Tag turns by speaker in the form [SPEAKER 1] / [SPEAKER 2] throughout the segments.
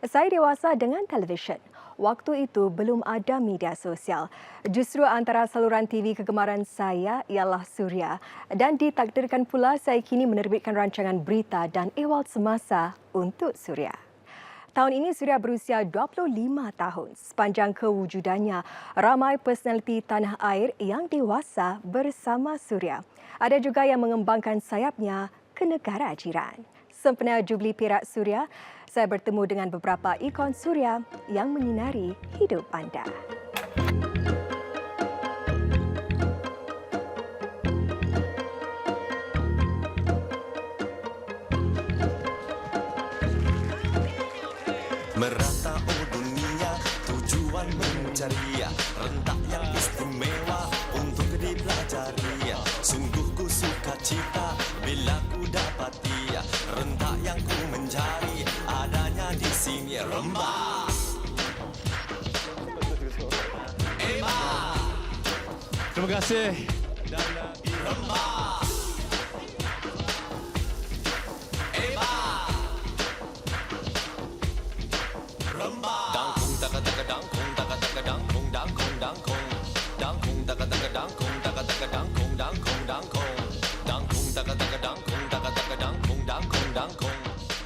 [SPEAKER 1] Saya dewasa dengan televisyen. Waktu itu belum ada media sosial. Justru antara saluran TV kegemaran saya ialah Suria. Dan ditakdirkan pula saya kini menerbitkan rancangan berita dan ehwal semasa untuk Suria. Tahun ini Suria berusia 25 tahun. Sepanjang kewujudannya, ramai personaliti tanah air yang dewasa bersama Suria. Ada juga yang mengembangkan sayapnya ke negara jiran. Sempena Jubli Perak Suria, saya bertemu dengan beberapa ikon Suria yang menyinari hidup anda.
[SPEAKER 2] Merata dunia, tujuan mencari rentak yang istimewa untuk dipelajari. Sungguh ku suka cita bila ku dapati rentak yang ku mencari adanya di sini. Rembak,
[SPEAKER 3] Terima kasih.
[SPEAKER 2] rembak, rembak. Dangkung taka taka dangkung taka taka dangkung dangkung dangkung dangkung taka taka dangkung taka taka dangkung dangkung dangkung dangkung taka taka dangkung taka taka dangkung dangkung dangkung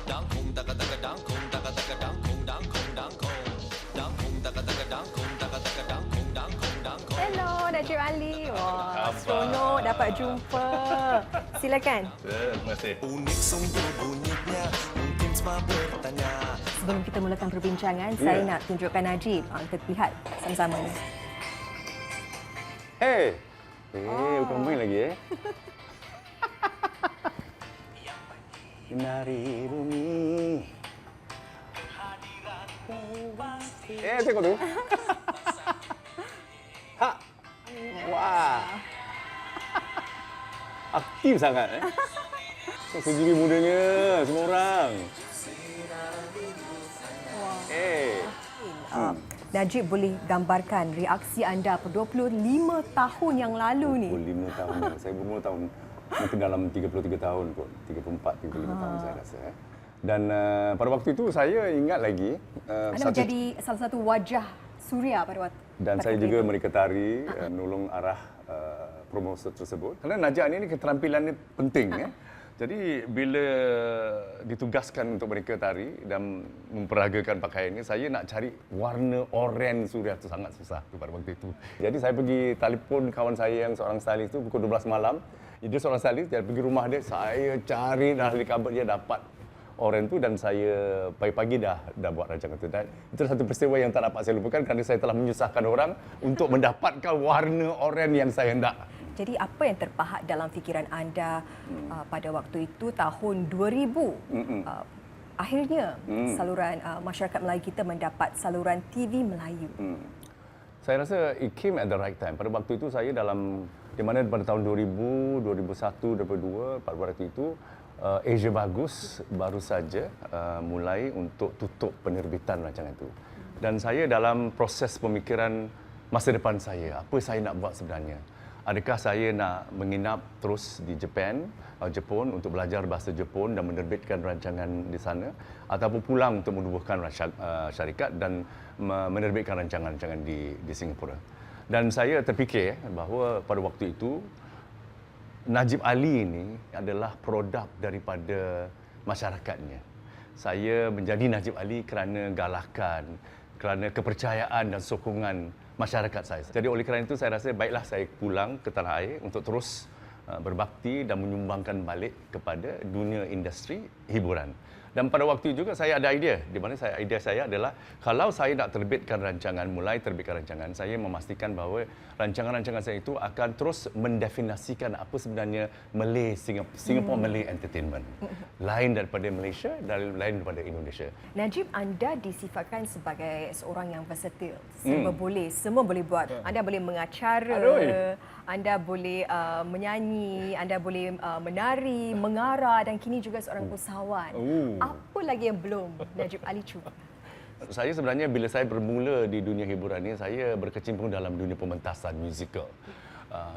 [SPEAKER 2] dangkung taka taka dangkung taka taka dangkung dangkung dangkung dangkung taka taka dangkung taka taka dangkung dangkung dangkung.
[SPEAKER 1] Hello, Najib Ali. Wah, seronok dapat jumpa. Silakan.
[SPEAKER 3] Terima kasih.
[SPEAKER 2] Unik sungguh bunyinya, mungkin semua bertanya.
[SPEAKER 1] Sebelum kita mulakan perbincangan, saya nak tunjukkan Najib. Kita lihat sama-sama ni.
[SPEAKER 3] Bukan main lagi Menari bumi. Tengok tu. Ha. Wah. Aktif sangat Sejuri mudanya semua orang.
[SPEAKER 1] Najib boleh gambarkan reaksi anda pada 25 tahun yang lalu ni.
[SPEAKER 3] 25 tahun. Saya berumur tahun mungkin dalam 33 tahun kot. 34, 35 tahun saya rasa. Dan pada waktu itu saya ingat lagi
[SPEAKER 1] Anda menjadi salah satu wajah Suria pada waktu.
[SPEAKER 3] dan saya juga mereka tari menolong arah promosi tersebut. Kerana Najib ni keterampilannya penting Jadi bila ditugaskan untuk mereka tari dan memperagakan pakaiannya, saya nak cari warna oranye Suria tu sangat susah pada waktu itu. Jadi saya pergi telefon kawan saya yang seorang stylist tu pukul 12 malam. Dia seorang stylist, dia pergi rumah dia, saya cari dari kabel dia dapat oranye tu dan saya pagi-pagi dah buat rancangan tu. Dan itu satu peristiwa yang tak dapat saya lupakan kerana saya telah menyusahkan orang untuk mendapatkan warna oranye yang saya hendak.
[SPEAKER 1] Jadi apa yang terpahat dalam fikiran anda pada waktu itu tahun 2000? Akhirnya saluran masyarakat Melayu kita mendapat saluran TV Melayu.
[SPEAKER 3] Saya rasa it came at the right time. Pada waktu itu saya di mana pada tahun 2000, 2001, 2002, pada waktu itu Asia Bagus baru saja mulai untuk tutup penerbitan rancangan itu. Dan saya dalam proses pemikiran masa depan saya, apa saya nak buat sebenarnya? Adakah saya nak menginap terus di Jepun untuk belajar bahasa Jepun dan menerbitkan rancangan di sana, ataupun pulang untuk menubuhkan syarikat dan menerbitkan rancangan-rancangan di Singapura. Dan saya terfikir bahawa pada waktu itu Najib Ali ini adalah produk daripada masyarakatnya. Saya menjadi Najib Ali kerana galakan, kerana kepercayaan dan sokongan masyarakat saya. Jadi oleh kerana itu saya rasa baiklah saya pulang ke tanah air untuk terus berbakti dan menyumbangkan balik kepada dunia industri hiburan. Dan pada waktu itu juga saya ada idea, di mana idea saya adalah kalau saya nak mulai terbitkan rancangan, saya memastikan bahawa rancangan-rancangan saya itu akan terus mendefinisikan apa sebenarnya Singapore Malay Entertainment. Lain daripada Malaysia dan lain daripada Indonesia.
[SPEAKER 1] Najib, anda disifatkan sebagai seorang yang versatil. Semua boleh buat. Anda boleh mengacara, anda boleh menyanyi, anda boleh menari, mengarah dan kini juga seorang usahawan. Apa lagi yang belum Najib Ali cuba?
[SPEAKER 3] Saya sebenarnya bila saya bermula di dunia hiburan ini, saya berkecimpung dalam dunia pementasan musikal.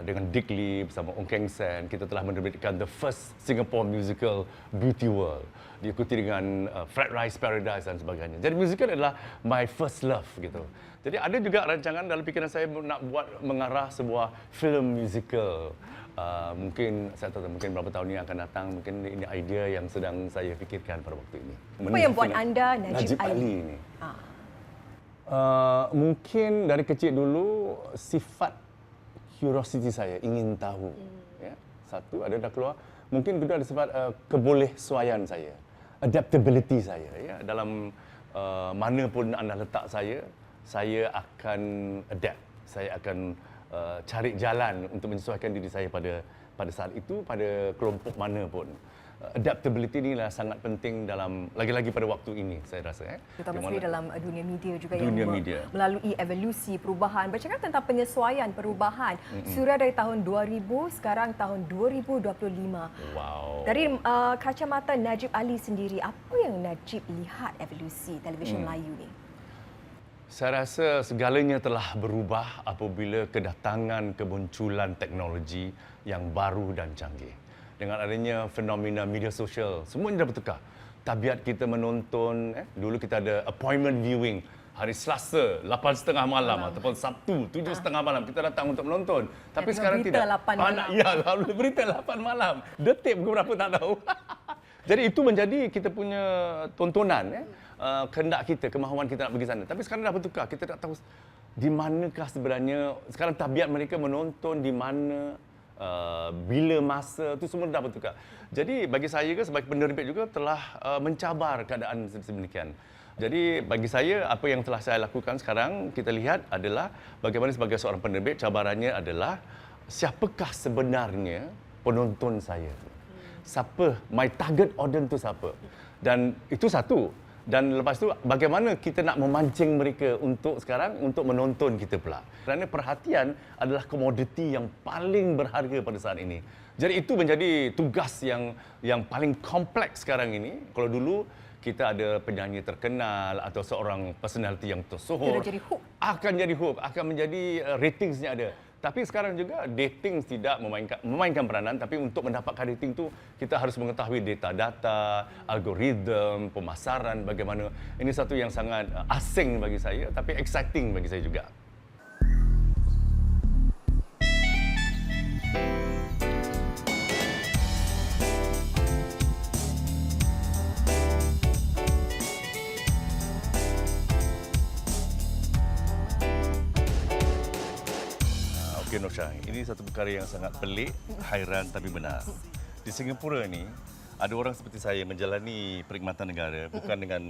[SPEAKER 3] dengan Dick Lee bersama Ong Keng Sen, kita telah menerbitkan the first Singapore musical Beauty World, diikuti dengan Fried Rice Paradise dan sebagainya. Jadi musical adalah my first love gitu. Jadi ada juga rancangan dalam fikiran saya nak buat mengarah sebuah film musical. Mungkin saya tahu mungkin beberapa tahun yang akan datang, mungkin ini idea yang sedang saya fikirkan pada waktu ini.
[SPEAKER 1] Apa yang buat anda Najib Ali
[SPEAKER 3] ini? Mungkin dari kecil dulu sifat curiosity saya, ingin tahu. Ya. Satu, ada dah keluar. Mungkin kedua ada sifat kebolehsuaian saya, adaptability saya. Ya. Dalam mana pun anda letak saya akan adapt. Saya akan cari jalan untuk menyesuaikan diri saya pada saat itu, pada kelompok mana pun. Adaptability inilah sangat penting dalam, lagi-lagi pada waktu ini saya rasa.
[SPEAKER 1] Terutama sekali dalam dunia media juga
[SPEAKER 3] dunia
[SPEAKER 1] yang
[SPEAKER 3] media.
[SPEAKER 1] Melalui evolusi, perubahan. Bercakap tentang penyesuaian, perubahan. Sudah dari tahun 2000, sekarang tahun 2025.
[SPEAKER 3] Wow.
[SPEAKER 1] Dari kacamata Najib Ali sendiri, apa yang Najib lihat evolusi televisyen Melayu ni?
[SPEAKER 3] Saya rasa segalanya telah berubah apabila kedatangan kemunculan teknologi yang baru dan canggih. Dengan adanya fenomena media sosial, semuanya dah bertukar. Tabiat kita menonton, dulu kita ada appointment viewing. Hari Selasa, 8.30 malam ataupun Sabtu, 7.30 malam kita datang untuk menonton. Tapi sekarang
[SPEAKER 1] berita
[SPEAKER 3] tidak.
[SPEAKER 1] 8 malam.
[SPEAKER 3] Ya, berita 8 malam. Detik pukul berapa tak tahu. Jadi itu menjadi kita punya tontonan. Kehendak kita, kemahuan kita nak pergi sana. Tapi sekarang dah bertukar. Kita tak tahu di manakah sebenarnya. Sekarang tabiat mereka menonton di mana, bila masa, itu semua dah bertukar. Jadi bagi saya sebagai penerbit juga telah mencabar keadaan sedemikian. Jadi bagi saya apa yang telah saya lakukan sekarang kita lihat adalah bagaimana sebagai seorang penerbit cabarannya adalah siapakah sebenarnya penonton saya. Siapa my target audience tu siapa. Dan itu satu. Dan lepas tu bagaimana kita nak memancing mereka untuk sekarang untuk menonton kita pula. Kerana perhatian adalah komoditi yang paling berharga pada saat ini. Jadi itu menjadi tugas yang paling kompleks sekarang ini. Kalau dulu kita ada penyanyi terkenal atau seorang personality yang tersohor, akan jadi hook, akan menjadi ratingsnya ada. Tapi sekarang juga dating tidak memainkan peranan, tapi untuk mendapatkan dating tu kita harus mengetahui data-data, algoritma, pemasaran bagaimana. Ini satu yang sangat asing bagi saya tapi exciting bagi saya juga. Nosha, ini satu perkara yang sangat pelik, hairan tapi benar. Di Singapura ni ada orang seperti saya menjalani perkhidmatan negara bukan dengan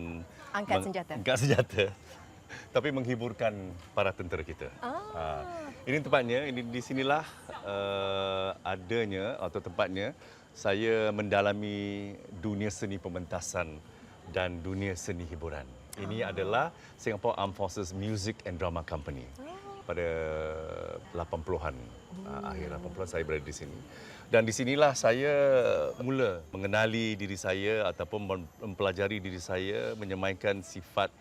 [SPEAKER 1] angkat
[SPEAKER 3] senjata, tapi menghiburkan para tentera kita. Ini tempatnya, ini di sinilah adanya atau tempatnya saya mendalami dunia seni pementasan dan dunia seni hiburan. Ini adalah Singapore Armed Forces Music and Drama Company. Pada 80-an, akhir 80-an saya berada di sini. Dan di sinilah saya mula mengenali diri saya ataupun mempelajari diri saya, menyemaikan sifat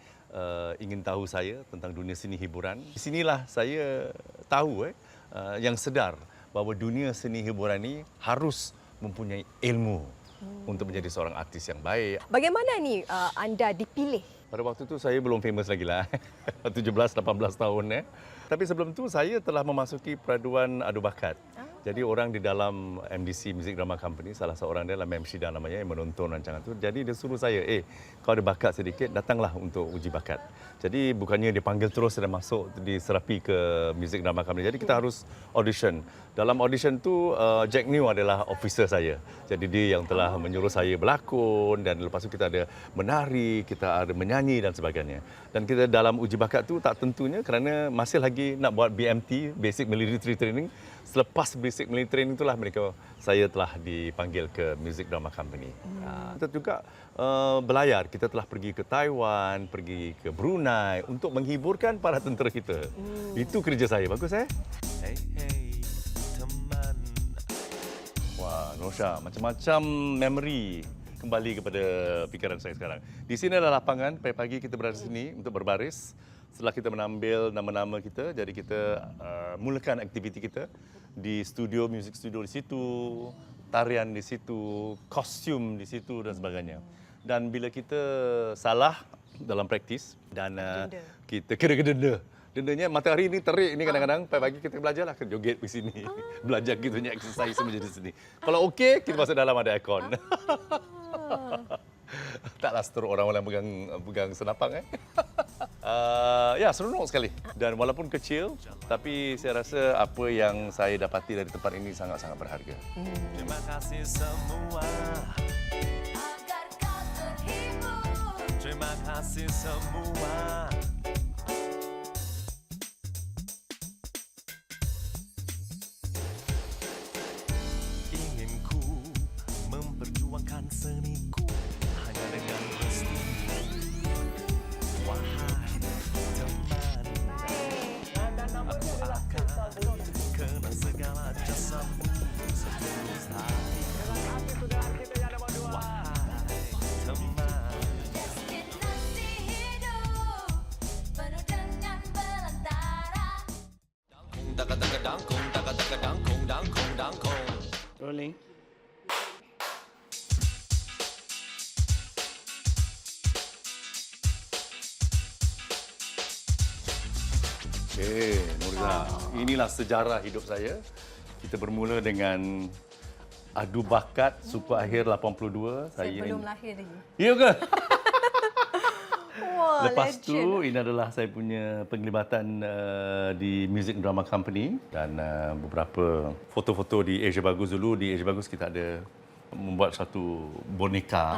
[SPEAKER 3] ingin tahu saya tentang dunia seni hiburan. Di sinilah saya tahu yang sedar bahawa dunia seni hiburan ini harus mempunyai ilmu untuk menjadi seorang artis yang baik.
[SPEAKER 1] Bagaimana ni anda dipilih?
[SPEAKER 3] Pada waktu itu saya belum famous lagi lah, 17-18 tahun. Tapi sebelum itu saya telah memasuki peraduan adu bakat. Jadi orang di dalam MDC Music Drama Company, salah seorang dia dalam MC dan namanya yang menonton rancangan itu. Jadi dia suruh saya, kau ada bakat sedikit, datanglah untuk uji bakat. Jadi bukannya dia panggil terus dan masuk diserapi ke Music Drama Company. Jadi kita harus audition. Dalam audition tu Jack New adalah officer saya. Jadi dia yang telah menyuruh saya berlakon dan lepas tu kita ada menari, kita ada menyanyi dan sebagainya. Dan kita dalam uji bakat tu tak tentunya kerana masih lagi nak buat BMT, Basic Military Training. Selepas basic military itulah saya telah dipanggil ke Music Drama Company. Kita juga belayar. Kita telah pergi ke Taiwan, pergi ke Brunei untuk menghiburkan para tentera kita. Itu kerja saya. Bagus Hey, teman. Wah, Nosha, macam-macam memory kembali kepada fikiran saya sekarang. Di sini adalah lapangan. Pagi-pagi kita berada di sini untuk berbaris.
[SPEAKER 4] Setelah kita menambil nama-nama kita, jadi kita mulakan aktiviti kita di studio, music studio di situ, tarian di situ, kostum di situ dan sebagainya. Dan bila kita salah dalam praktis dan kita kena denda. Dendanya matahari ni terik ni kadang-kadang pagi kita belajarlah ke joget di sini. Belajar kita punya exercise semua jadi sini. Kalau okey kita masuk dalam ada aircon. Taklah seteruk orang-orang pegang senapang ya, seronok sekali. Dan walaupun kecil, tapi saya rasa apa yang saya dapati dari tempat ini sangat-sangat berharga.
[SPEAKER 2] Terima kasih semua agar kau terhibur. Terima kasih semua. Ingin ku memperjuangkan seniku hanya dengan restumu. Wahai teman, aku akan kena segala jasamu setulus hatiku. Wahai teman,
[SPEAKER 5] Destinasi hidup penuh dengan belantara.
[SPEAKER 2] taka taka dangkung, taka taka dangkung, dangkung, dangkung.
[SPEAKER 6] Rolling.
[SPEAKER 4] Okey, Nurza. Inilah sejarah hidup saya. Kita bermula dengan adu bakat Super Akhir 82.
[SPEAKER 1] Saya belum lahir lagi.
[SPEAKER 4] Ya ke?
[SPEAKER 1] Wah,
[SPEAKER 4] Lepas
[SPEAKER 1] legend.
[SPEAKER 4] tu, ini adalah saya punya penglibatan di Music Drama Company dan beberapa foto-foto di Asia Bagus dulu. Di Asia Bagus kita ada membuat satu boneka.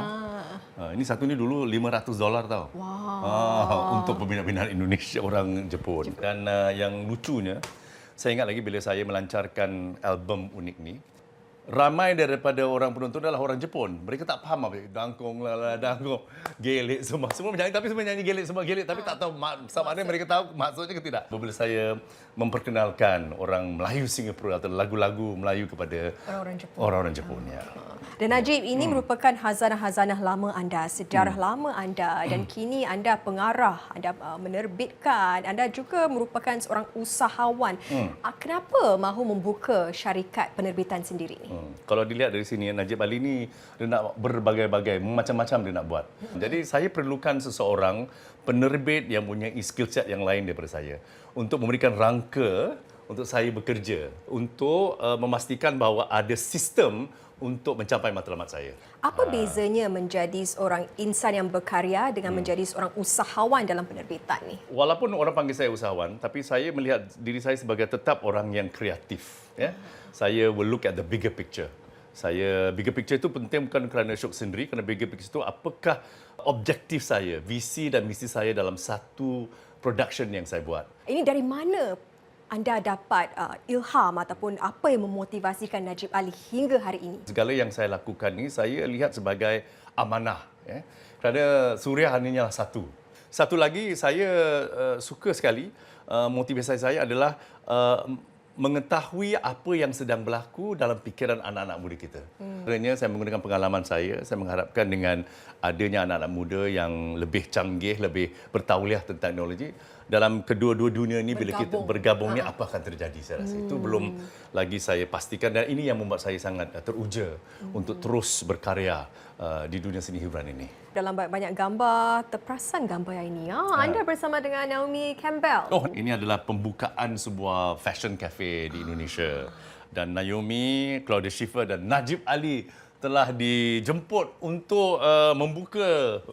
[SPEAKER 4] Ini satu ni dulu $500 tau. Wow. Untuk peminat-peminat Indonesia, orang Jepun. Dan yang lucunya, saya ingat lagi bila saya melancarkan album unik ni, ramai daripada orang penonton adalah orang Jepun. Mereka tak faham apa dangkong lah, dangkong, gelik semua. Semua menyanyi tapi semua nyanyi gelik semua gelik tapi tak tahu sama ada mereka tahu maksudnya ke tidak. Bila saya memperkenalkan orang Melayu Singapura atau lagu-lagu Melayu kepada orang-orang Jepun ya.
[SPEAKER 1] Dan Najib, ini merupakan hazanah-hazanah lama anda, sejarah lama anda dan kini anda pengarah, anda menerbitkan, anda juga merupakan seorang usahawan. Kenapa mahu membuka syarikat penerbitan sendiri ni?
[SPEAKER 4] Kalau dilihat dari sini, Najib Ali ni dia nak berbagai-bagai, macam-macam dia nak buat. Jadi saya perlukan seseorang penerbit yang punya skill set yang lain daripada saya untuk memberikan rangka untuk saya bekerja, untuk memastikan bahawa ada sistem untuk mencapai matlamat saya.
[SPEAKER 1] Apa bezanya menjadi seorang insan yang berkarya dengan menjadi seorang usahawan dalam penerbitan ni?
[SPEAKER 4] Walaupun orang panggil saya usahawan, tapi saya melihat diri saya sebagai tetap orang yang kreatif. Ya, saya will look at the bigger picture. Bigger picture itu penting bukan kerana Syok sendiri, kerana bigger picture itu apakah objektif saya, visi dan misi saya dalam satu production yang saya buat.
[SPEAKER 1] Ini dari mana anda dapat ilham ataupun apa yang memotivasikan Najib Ali hingga hari ini?
[SPEAKER 4] Segala yang saya lakukan ni saya lihat sebagai amanah. Ya. Kerana Suria hanya satu. Satu lagi saya suka sekali, motivasi saya adalah mengetahui apa yang sedang berlaku dalam fikiran anak-anak muda kita. Sebenarnya saya menggunakan pengalaman saya mengharapkan dengan adanya anak-anak muda yang lebih canggih, lebih bertauliah tentang teknologi, dalam kedua-dua dunia ni bila kita bergabung ni apa akan terjadi saya rasa. Itu belum lagi saya pastikan dan ini yang membuat saya sangat teruja untuk terus berkarya di dunia seni hiburan ini.
[SPEAKER 1] Dalam banyak gambar, terperasan gambar yang ini. Anda bersama dengan Naomi Campbell.
[SPEAKER 4] Oh, ini adalah pembukaan sebuah fashion cafe di Indonesia. Dan Naomi, Claudia Schiffer dan Najib Ali telah dijemput untuk membuka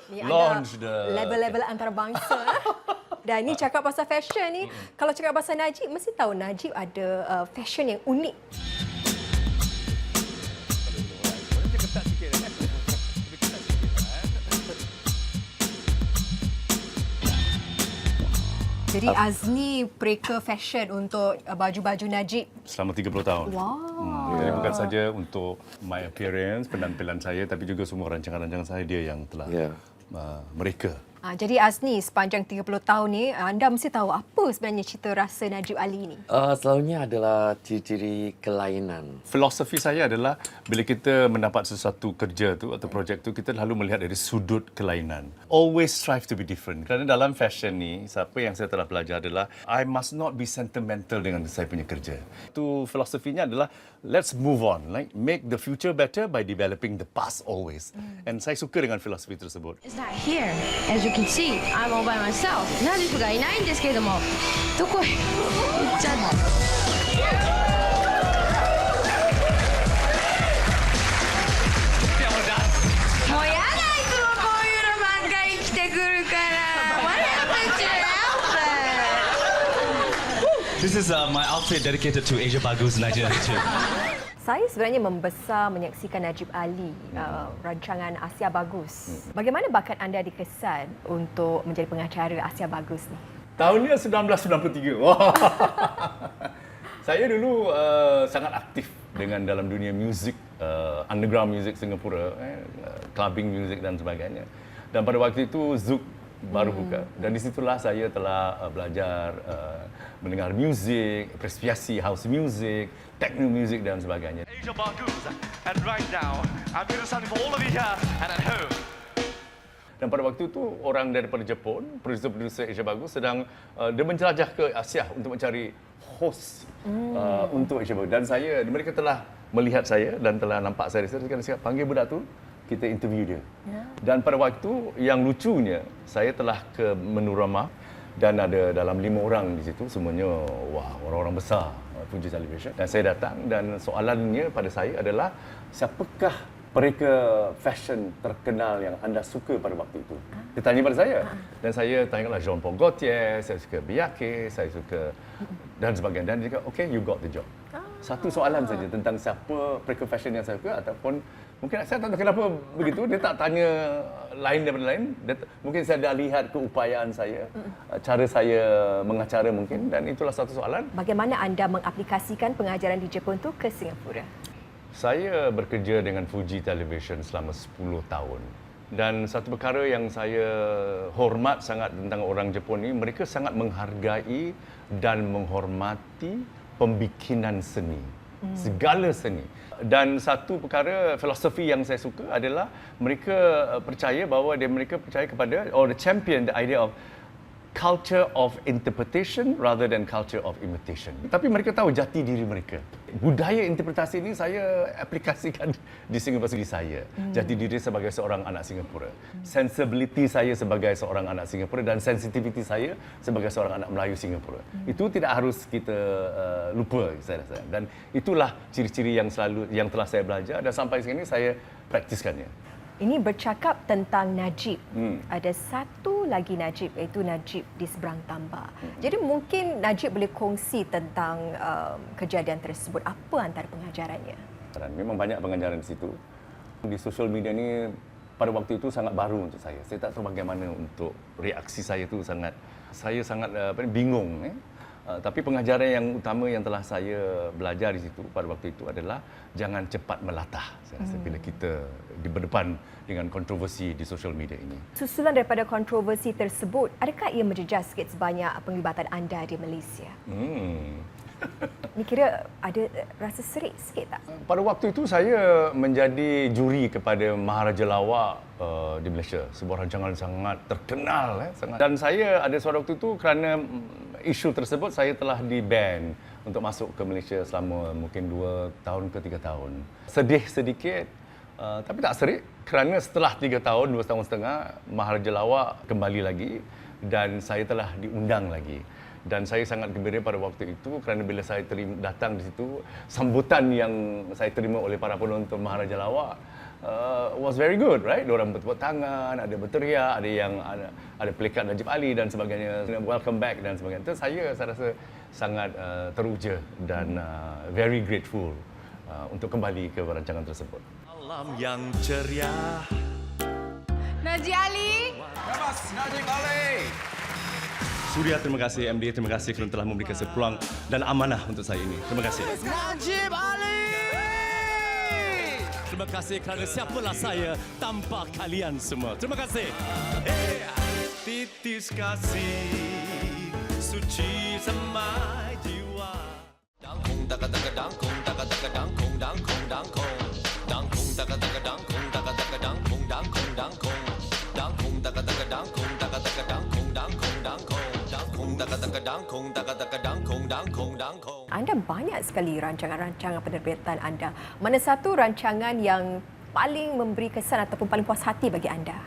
[SPEAKER 4] launch
[SPEAKER 1] level-level antarabangsa. Dan ini cakap pasal fashion ni, kalau cakap pasal Najib, mesti tahu Najib ada fashion yang unik. Jadi Azni pereka fashion untuk baju-baju Najib
[SPEAKER 4] selama 30 tahun.
[SPEAKER 1] Wow.
[SPEAKER 4] Jadi bukan saja untuk my appearance, penampilan saya, tapi juga semua rancangan-rancangan saya dia yang telah mereka
[SPEAKER 1] Jadi Azni, sepanjang 30 tahun ni, anda mesti tahu apa sebenarnya cita rasa Najib Ali ini.
[SPEAKER 6] Selalunya adalah ciri-ciri kelainan.
[SPEAKER 4] Filosofi saya adalah bila kita mendapat sesuatu kerja tu atau projek tu, kita selalu melihat dari sudut kelainan. Always strive to be different. Kerana dalam fashion ni, siapa yang saya telah belajar adalah I must not be sentimental dengan saya punya kerja. Itu filosofinya adalah let's move on, like make the future better by developing the past always. And saya suka dengan filosofi tersebut.
[SPEAKER 7] It's not here. As you can see, I'm all by myself. ナジフがいないんですけれども、どこへ行っちゃった。もうやだ、いつもこういうのばっかり来てくるから。What happened to your outfit?
[SPEAKER 8] This is my outfit dedicated to Asia Bagus Nigeria too.
[SPEAKER 1] Saya sebenarnya membesar menyaksikan Najib Ali rancangan Asia Bagus. Bagaimana bakat anda dikesan untuk menjadi pengacara Asia Bagus ni?
[SPEAKER 4] Tahunnya 1993. Wah. Saya dulu sangat aktif dengan dalam dunia muzik, underground music Singapura, clubbing music dan sebagainya. Dan pada waktu itu Zouk baru buka dan di situlah saya telah belajar mendengar muzik, apresiasi house music, techno music dan sebagainya.
[SPEAKER 8] Asia Bagus, and right now I'm going to sound for all of you here and at home.
[SPEAKER 4] Dan pada waktu itu orang daripada Jepun, produser-produser Asia Bagus sedang dia menjelajah ke Asia untuk mencari host untuk Asia Bagus. Dan mereka telah melihat saya dan telah nampak saya. Saya cakap, panggil budak tu, kita interview dia. Dan pada waktu yang lucunya, saya telah ke menu ramah dan ada dalam 5 orang di situ, semuanya wah, orang-orang besar Fuji Television. Dan saya datang dan soalannya pada saya adalah, siapakah mereka fashion terkenal yang anda suka pada waktu itu? Dia tanya pada saya. Dan saya tanyalah Jean-Paul Gaultier, saya suka Biake, saya suka dan sebagainya. Dan dia kata, okay, you got the job. Satu soalan saja tentang siapa mereka fashion yang saya suka, ataupun mungkin saya tak tahu kenapa begitu, dia tak tanya lain daripada lain. Mungkin saya dah lihat keupayaan saya, cara saya mengacara mungkin, dan itulah satu soalan.
[SPEAKER 1] Bagaimana anda mengaplikasikan pengajaran di Jepun tu ke Singapura?
[SPEAKER 4] Saya bekerja dengan Fuji Television selama 10 tahun. Dan satu perkara yang saya hormat sangat tentang orang Jepun ni, mereka sangat menghargai dan menghormati pembikinan seni. Segala seni. Dan satu perkara filosofi yang saya suka adalah mereka percaya bahawa mereka percaya kepada, or the champion the idea of culture of interpretation rather than culture of imitation. Tapi mereka tahu jati diri mereka. Budaya interpretasi ini saya aplikasikan di Singapura sendiri saya. Jati diri sebagai seorang anak Singapura. Sensibility saya sebagai seorang anak Singapura dan sensitivity saya sebagai seorang anak Melayu Singapura. Itu tidak harus kita lupa, saya rasa. Dan itulah ciri-ciri yang telah saya belajar dan sampai sini saya praktiskannya.
[SPEAKER 1] Ini bercakap tentang Najib. Ada satu lagi Najib, iaitu Najib di seberang tambak. Jadi mungkin Najib boleh kongsi tentang kejadian tersebut. Apa antara pengajarannya?
[SPEAKER 3] Memang banyak pengajaran di situ. Di sosial media ni pada waktu itu sangat baru untuk saya. Saya tak tahu bagaimana untuk reaksi saya tu saya sangat bingung. Tapi pengajaran yang utama yang telah saya belajar di situ pada waktu itu adalah jangan cepat melatah. Saya rasa bila kita berdepan dengan kontroversi di sosial media ini.
[SPEAKER 1] Susulan daripada kontroversi tersebut, adakah ia menjejas sikit sebanyak penglibatan anda di Malaysia? Ni kira ada rasa serik sikit tak?
[SPEAKER 4] Pada waktu itu saya menjadi juri kepada Maharaja Lawak di Malaysia, sebuah rancangan sangat terkenal. Dan saya ada suatu waktu itu kerana isu tersebut saya telah di-ban untuk masuk ke Malaysia selama mungkin 2 tahun ke 3 tahun. Sedih sedikit, tapi tak serik kerana setelah 3 tahun, 2 tahun setengah, Maharaja Lawak kembali lagi dan saya telah diundang lagi. Dan saya sangat gembira pada waktu itu kerana bila saya datang di situ, sambutan yang saya terima oleh para penonton Maharaja Lawak was very good, right? Diorang bertepuk tangan, ada berteriak, ada pelikat Najib Ali dan sebagainya, welcome back dan sebagainya. Itu saya rasa sangat teruja dan very grateful untuk kembali ke rancangan tersebut.
[SPEAKER 8] Malam yang ceria.
[SPEAKER 7] Najib Ali.
[SPEAKER 8] Surya, terima kasih. MD, terima kasih kerana telah memberikan saya peluang dan amanah untuk saya ini. Terima kasih.
[SPEAKER 2] Najib Ali!
[SPEAKER 8] Terima kasih kerana siapalah saya tanpa kalian semua. Terima kasih. titis kasih suci semai jiwa.
[SPEAKER 2] Dangkung taka taka dangkung taka taka dangkung dangkung dangkung dangkung taka taka dangkung taka taka dangkung dangkung dangkung dangkung taka taka dangkung taka taka dangkung dangkung dangkung dangkung taka taka dangkung taka taka dangkung dangkung dangkung.
[SPEAKER 1] Anda banyak sekali rancangan-rancangan penerbitan anda. Mana satu rancangan yang paling memberi kesan ataupun paling puas hati bagi anda?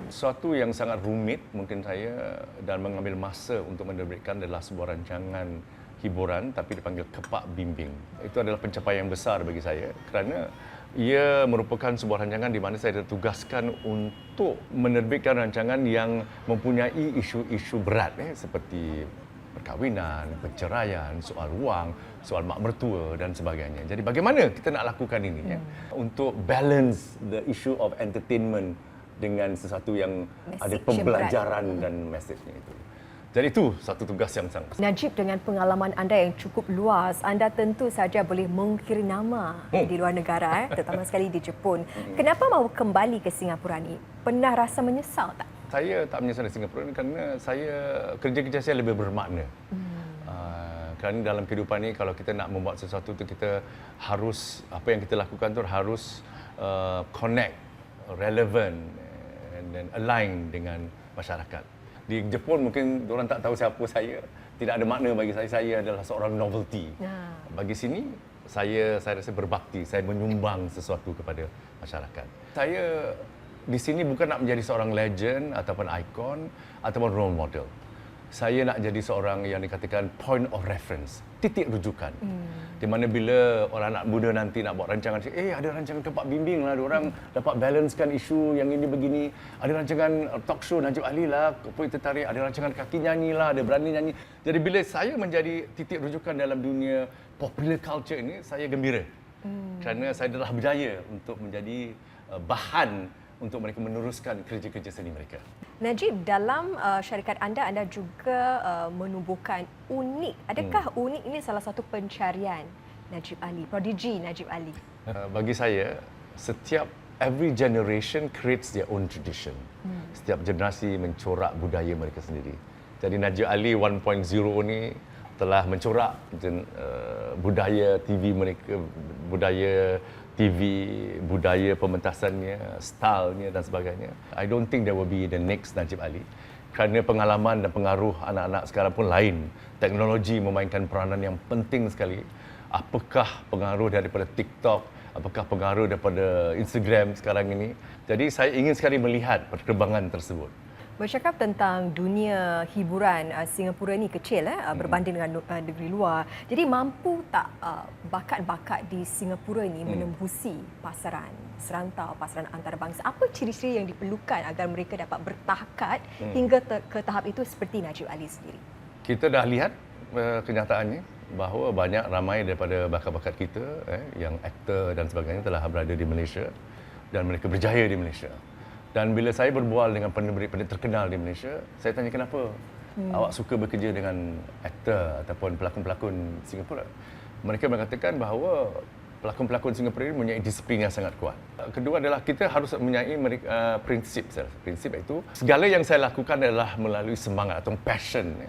[SPEAKER 3] Suatu yang sangat rumit mungkin saya dan mengambil masa untuk menerbitkan adalah sebuah rancangan hiburan tapi dipanggil Kepak Bimbing. Itu adalah pencapaian yang besar bagi saya kerana ia merupakan sebuah rancangan di mana saya ditugaskan untuk menerbitkan rancangan yang mempunyai isu-isu berat seperti perkahwinan, perceraian, soal wang, soal mak mertua dan sebagainya. Jadi bagaimana kita nak lakukan ini untuk balance the issue of entertainment dengan sesuatu yang
[SPEAKER 1] Message
[SPEAKER 3] ada
[SPEAKER 1] yang
[SPEAKER 3] pembelajaran dan mesejnya itu. Jadi itu satu tugas yang sangat.
[SPEAKER 1] Najib, dengan pengalaman anda yang cukup luas, anda tentu saja boleh mengukir nama di luar negara, terutama sekali di Jepun. Kenapa mahu kembali ke Singapura ni? Pernah rasa menyesal tak?
[SPEAKER 3] Saya tak menyesal di Singapura ni kerana kerja-kerja saya lebih bermakna. Kerana dalam kehidupan ni kalau kita nak membuat sesuatu tu kita harus, apa yang kita lakukan tu harus connect, relevant dan align dengan masyarakat. Di Jepun mungkin orang tak tahu siapa saya, tidak ada makna bagi saya. Saya adalah seorang novelty. Bagi sini saya rasa berbakti, saya menyumbang sesuatu kepada masyarakat. Saya di sini bukan nak menjadi seorang legend ataupun ikon ataupun role model. Saya nak jadi seorang yang dikatakan point of reference, titik rujukan. Di mana bila orang anak muda nanti nak buat rancangan, ada rancangan Kepak Bimbing lah, orang dapat balancekan isu yang ini begini. Ada rancangan talk show Najib Ali lah, Puit Tertarik, ada rancangan kaki nyanyi lah, ada berani nyanyi. Jadi bila saya menjadi titik rujukan dalam dunia popular culture ini, saya gembira. Kerana saya telah berjaya untuk menjadi bahan untuk mereka meneruskan kerja-kerja seni mereka.
[SPEAKER 1] Najib, dalam syarikat anda juga menubuhkan Unik. Adakah Unik ini salah satu pencarian Najib Ali, prodigi Najib Ali?
[SPEAKER 3] Bagi saya, every generation creates their own tradition. Setiap generasi mencorak budaya mereka sendiri. Jadi Najib Ali 1.0 ni telah mencorak budaya TV mereka, budaya TV, budaya pementasannya, stylenya dan sebagainya. I don't think there will be the next Najib Ali. Kerana pengalaman dan pengaruh anak-anak sekarang pun lain. Teknologi memainkan peranan yang penting sekali. Apakah pengaruh daripada TikTok, apakah pengaruh daripada Instagram sekarang ini. Jadi saya ingin sekali melihat perkembangan tersebut.
[SPEAKER 1] Bercakap tentang dunia hiburan, Singapura ni kecil berbanding dengan negeri luar. Jadi mampu tak bakat-bakat di Singapura ni menembusi pasaran serantau, pasaran antarabangsa? Apa ciri-ciri yang diperlukan agar mereka dapat bertakat hingga ke tahap itu seperti Najib Ali sendiri?
[SPEAKER 3] Kita dah lihat kenyataannya bahawa ramai daripada bakat-bakat kita yang aktor dan sebagainya telah berada di Malaysia dan mereka berjaya di Malaysia. Dan bila saya berbual dengan penerbit terkenal di Malaysia, saya tanya kenapa awak suka bekerja dengan aktor ataupun pelakon-pelakon Singapura. Mereka mengatakan bahawa pelakon-pelakon Singapura ini mempunyai disiplin yang sangat kuat. Kedua adalah kita harus mempunyai prinsip. Prinsip itu segala yang saya lakukan adalah melalui semangat atau passion.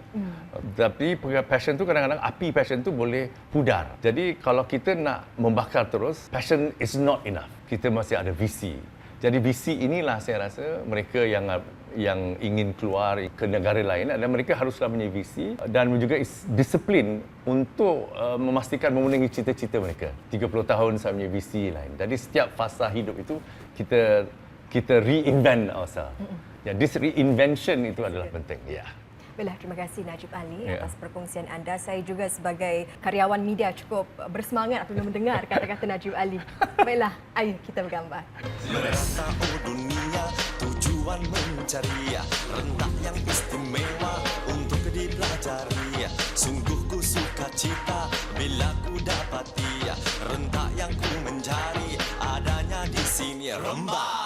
[SPEAKER 3] Tapi passion tu kadang-kadang api passion tu boleh pudar. Jadi kalau kita nak membakar terus, passion is not enough. Kita masih ada visi. Jadi visi inilah saya rasa mereka yang ingin keluar ke negara lain dan mereka haruslah punya visi dan juga disiplin untuk memastikan memenuhi cita-cita mereka. 30 tahun saya punya visi lain. Jadi setiap fasa hidup itu kita reinvent ourselves. Ya, this reinvention itu adalah penting. Ya.
[SPEAKER 1] Baiklah, terima kasih Najib Ali atas perkongsian anda. Saya juga sebagai karyawan media cukup bersemangat apabila mendengar kata-kata Najib Ali. Baiklah, ayo kita bergambar.
[SPEAKER 2] Merantau dunia, tujuan mencari rentak yang istimewa untuk dipelajari. Sungguh ku suka cita bila ku dapati rentak yang ku mencari adanya di sini. Rembang.